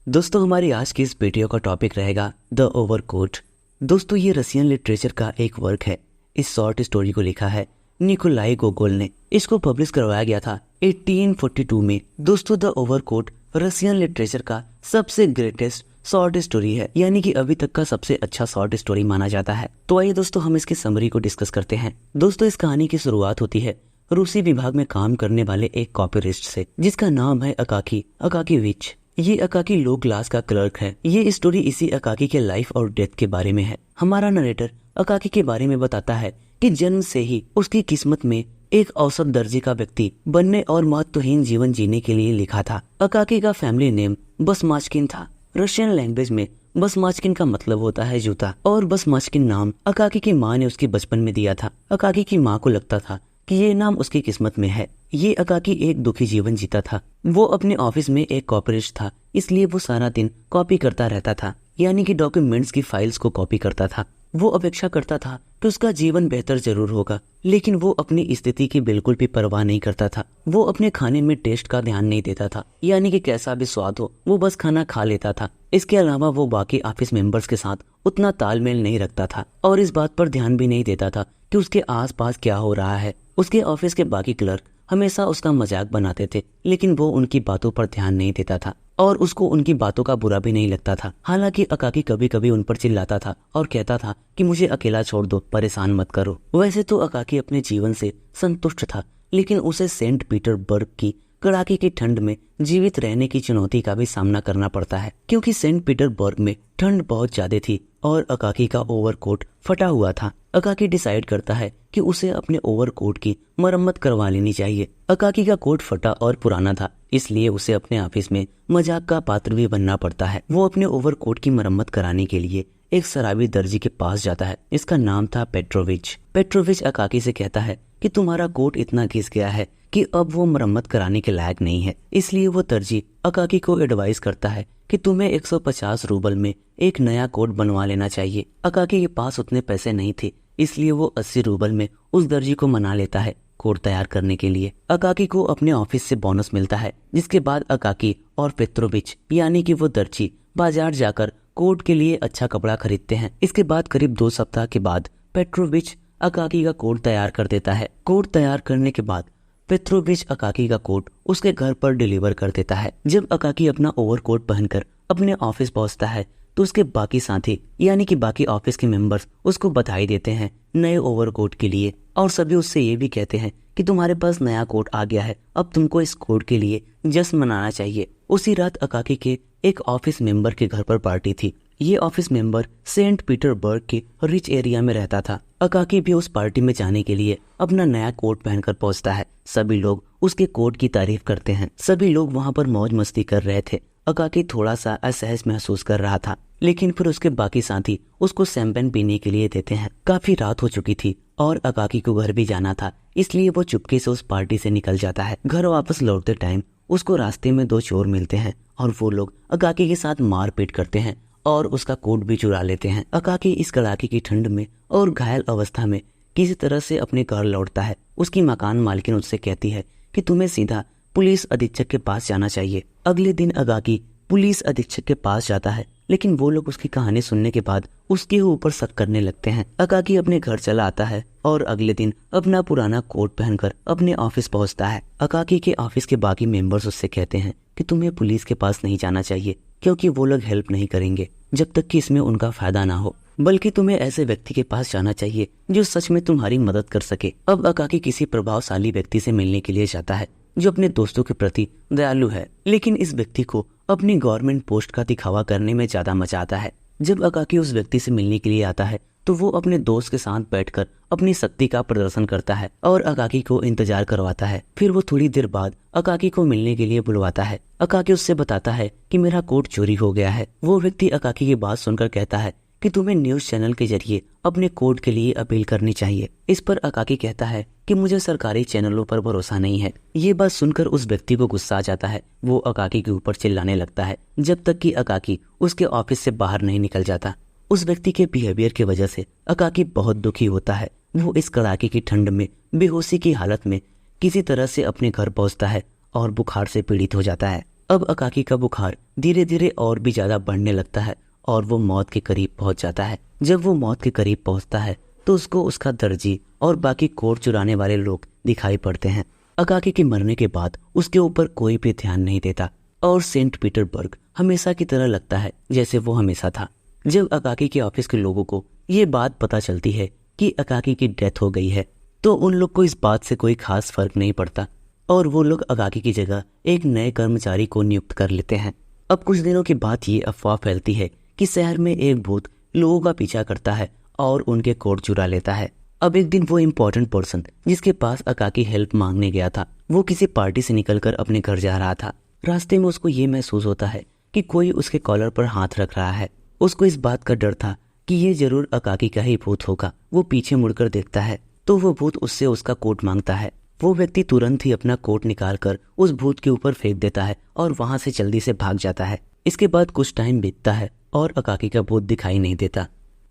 दोस्तों हमारी आज की इस वीडियो का टॉपिक रहेगा द ओवरकोट। दोस्तों ये रशियन लिटरेचर का एक वर्क है। इस शॉर्ट स्टोरी को लिखा है निकोलाई गोगोल ने। इसको पब्लिश करवाया गया था 1842 में। दोस्तों द ओवरकोट रशियन लिटरेचर का सबसे ग्रेटेस्ट शॉर्ट स्टोरी है, यानी कि अभी तक का सबसे अच्छा शॉर्ट स्टोरी माना जाता है। तो आइए दोस्तों हम इसकी समरी को डिस्कस करते हैं। दोस्तों इस कहानी की शुरुआत होती है रूसी विभाग में काम करने वाले एक कॉपीरिस्ट से, जिसका नाम है अकाकीविच। ये अकाकी लो क्लास का क्लर्क है। ये स्टोरी इसी अकाकी के लाइफ और डेथ के बारे में है। हमारा नरेटर अकाकी के बारे में बताता है कि जन्म से ही उसकी किस्मत में एक औसत दर्जे का व्यक्ति बनने और महत्वहीन जीवन जीने के लिए लिखा था। अकाकी का फैमिली नेम बसमाचकिन था। रशियन लैंग्वेज में बसमाचकिन का मतलब होता है जूता, और बसमाचकिन नाम अकाकी की माँ ने उसके बचपन में दिया था। अकाकी की माँ को लगता था कि ये नाम उसकी किस्मत में है। ये अकाकी एक दुखी जीवन जीता था। वो अपने ऑफिस में एक कॉपीरिस्ट था, इसलिए वो सारा दिन कॉपी करता रहता था, यानी कि डॉक्यूमेंट्स की फाइल्स को कॉपी करता था। वो अपेक्षा करता था कि उसका जीवन बेहतर जरूर होगा, लेकिन वो अपनी स्थिति की बिल्कुल भी परवाह नहीं करता था। वो अपने खाने में टेस्ट का ध्यान नहीं देता था, यानी कि कैसा भी स्वाद हो वो बस खाना खा लेता था। इसके अलावा वो बाकी ऑफिस मेंबर्स के साथ उतना तालमेल नहीं रखता था और इस बात पर ध्यान भी नहीं देता था कि उसके आसपास क्या हो रहा है। उसके ऑफिस के बाकी क्लर्क हमेशा उसका मजाक बनाते थे, लेकिन वो उनकी बातों पर ध्यान नहीं देता था और उसको उनकी बातों का बुरा भी नहीं लगता था। हालांकि अकाकी कभी कभी उन पर चिल्लाता था और कहता था कि मुझे अकेला छोड़ दो, परेशान मत करो। वैसे तो अकाकी अपने जीवन से संतुष्ट था, लेकिन उसे सेंट पीटर्सबर्ग की कड़ाके की ठंड में जीवित रहने की चुनौती का भी सामना करना पड़ता है, क्योंकि सेंट पीटर्सबर्ग में ठंड बहुत ज्यादा थी और अकाकी का ओवरकोट फटा हुआ था। अकाकी डिसाइड करता है कि उसे अपने ओवरकोट की मरम्मत करवा लेनी चाहिए। अकाकी का कोट फटा और पुराना था, इसलिए उसे अपने ऑफिस में मजाक का पात्र भी बनना पड़ता है। वो अपने ओवरकोट की मरम्मत कराने के लिए एक शराबी दर्जी के पास जाता है। इसका नाम था पेट्रोविच। पेट्रोविच अकाकी से कहता है कि तुम्हारा कोट इतना घिस गया है कि अब वो मरम्मत कराने के लायक नहीं है। इसलिए वो दर्जी अकाकी को एडवाइस करता है कि तुम्हें 150 रूबल में एक नया कोट बनवा लेना चाहिए। अकाकी के पास उतने पैसे नहीं थे, इसलिए वो 80 रूबल में उस दर्जी को मना लेता है कोट तैयार करने के लिए। अकाकी को अपने ऑफिस से बोनस मिलता है, जिसके बाद अकाकी और पेट्रोविच यानी कि वो दर्जी बाजार जाकर कोट के लिए अच्छा कपड़ा खरीदते हैं। इसके बाद करीब 2 सप्ताह के बाद पेट्रोविच अकाकी का कोट तैयार कर देता है। कोट तैयार करने के बाद पेट्रोविच अकाकी का कोट उसके घर पर डिलीवर कर देता है। जब अकाकी अपना ओवरकोट पहनकर अपने ऑफिस पहुंचता है तो उसके बाकी साथी यानी कि बाकी ऑफिस के मेंबर्स उसको बधाई देते हैं नए ओवरकोट के लिए, और सभी उससे ये भी कहते हैं कि तुम्हारे पास नया कोट आ गया है, अब तुमको इस कोट के लिए जश्न मनाना चाहिए। उसी रात अकाकी के एक ऑफिस मेंबर के घर पर पार्टी थी। ये ऑफिस मेंबर सेंट पीटर्सबर्ग के रिच एरिया में रहता था। अकाकी भी उस पार्टी में जाने के लिए अपना नया कोट पहनकर पहुंचता है। सभी लोग उसके कोट की तारीफ करते हैं। सभी लोग वहां पर मौज मस्ती कर रहे थे। अकाकी थोड़ा सा असहज महसूस कर रहा था, लेकिन फिर उसके बाकी साथी उसको शैंपेन पीने के लिए देते हैं। काफी रात हो चुकी थी और अकाकी को घर भी जाना था, इसलिए वो चुपके से उस पार्टी से निकल जाता है। घर वापस लौटते टाइम उसको रास्ते में 2 चोर मिलते हैं और वो लोग अकाकी के साथ मारपीट करते हैं और उसका कोट भी चुरा लेते हैं। अकाकी इस कड़ाके की ठंड में और घायल अवस्था में किसी तरह से अपने घर लौटता है। उसकी मकान मालकिन उससे कहती है कि तुम्हें सीधा पुलिस अधीक्षक के पास जाना चाहिए। अगले दिन अकाकी पुलिस अधीक्षक के पास जाता है, लेकिन वो लोग उसकी कहानी सुनने के बाद उसके ऊपर शक करने लगते हैं। अकाकी अपने घर चला आता है और अगले दिन अपना पुराना कोट पहनकर अपने ऑफिस पहुंचता है। अकाकी के ऑफिस के बाकी मेंबर्स उससे कहते हैं कि तुम्हें पुलिस के पास नहीं जाना चाहिए, क्योंकि वो लोग हेल्प नहीं करेंगे जब तक कि इसमें उनका फायदा ना हो, बल्कि तुम्हें ऐसे व्यक्ति के पास जाना चाहिए जो सच में तुम्हारी मदद कर सके। अब अकाकी किसी प्रभावशाली व्यक्ति से मिलने के लिए जाता है जो अपने दोस्तों के प्रति दयालु है, लेकिन इस व्यक्ति को अपनी गवर्नमेंट पोस्ट का दिखावा करने में ज्यादा मजा आता है। जब अकाकी उस व्यक्ति से मिलने के लिए आता है तो वो अपने दोस्त के साथ बैठकर अपनी शक्ति का प्रदर्शन करता है और अकाकी को इंतजार करवाता है। फिर वो थोड़ी देर बाद अकाकी को मिलने के लिए बुलवाता है। अकाकी उससे बताता है कि मेरा कोट चोरी हो गया है। वो व्यक्ति अकाकी की बात सुनकर कहता है कि तुम्हें न्यूज चैनल के जरिए अपने कोट के लिए अपील करनी चाहिए। इस पर अकाकी कहता है कि मुझे सरकारी चैनलों पर भरोसा नहीं है। ये बात सुनकर उस व्यक्ति को गुस्सा आ जाता है। वो अकाकी के ऊपर चिल्लाने लगता है जब तक कि अकाकी उसके ऑफिस से बाहर नहीं निकल जाता। उस व्यक्ति के बिहेवियर की वजह से अकाकी बहुत दुखी होता है। वो इस कड़ाके की ठंड में बेहोशी की हालत में किसी तरह से अपने घर पहुंचता है और बुखार से पीड़ित हो जाता है। अब अकाकी का बुखार धीरे धीरे और भी ज्यादा बढ़ने लगता है और वो मौत के करीब पहुंच जाता है। जब वो मौत के करीब पहुंचता है तो उसको उसका दर्जी और बाकी कोट चुराने वाले लोग दिखाई पड़ते हैं। अकाकी के मरने के बाद उसके ऊपर कोई भी ध्यान नहीं देता और सेंट पीटर्सबर्ग हमेशा की तरह लगता है जैसे वो हमेशा था। जब अकाकी के ऑफिस के लोगों को ये बात पता चलती है कि अकाकी की डेथ हो गई है तो उन लोग को इस बात से कोई खास फर्क नहीं पड़ता और वो लोग अकाकी की जगह एक नए कर्मचारी को नियुक्त कर लेते हैं। अब कुछ दिनों के बाद ये अफवाह फैलती है कि शहर में एक भूत लोगों का पीछा करता है और उनके कोट चुरा लेता है। अब एक दिन वो इम्पोर्टेंट पर्सन जिसके पास अकाकी हेल्प मांगने गया था वो किसी पार्टी से निकलकर अपने घर जा रहा था। रास्ते में उसको ये महसूस होता है कि कोई उसके कॉलर पर हाथ रख रहा है। उसको इस बात का डर था कि ये जरूर अकाकी का ही भूत होगा। वो पीछे मुड़कर देखता है तो वो भूत उससे उसका कोट मांगता है। वो व्यक्ति तुरंत ही अपना कोट निकालकर उस भूत के ऊपर फेंक देता है और वहां से जल्दी से भाग जाता है। इसके बाद कुछ टाइम बीतता है और अकाकी का भूत दिखाई नहीं देता।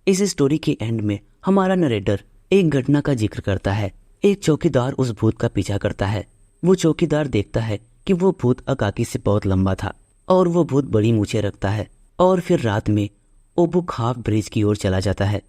इस स्टोरी के एंड में हमारा नरेटर एक घटना का जिक्र करता है। एक चौकीदार उस भूत का पीछा करता है। वो चौकीदार देखता है कि वो भूत अकाकी से बहुत लंबा था और वो भूत बड़ी मूछें रखता है और फिर रात में ओबुक हाफ ब्रिज की ओर चला जाता है।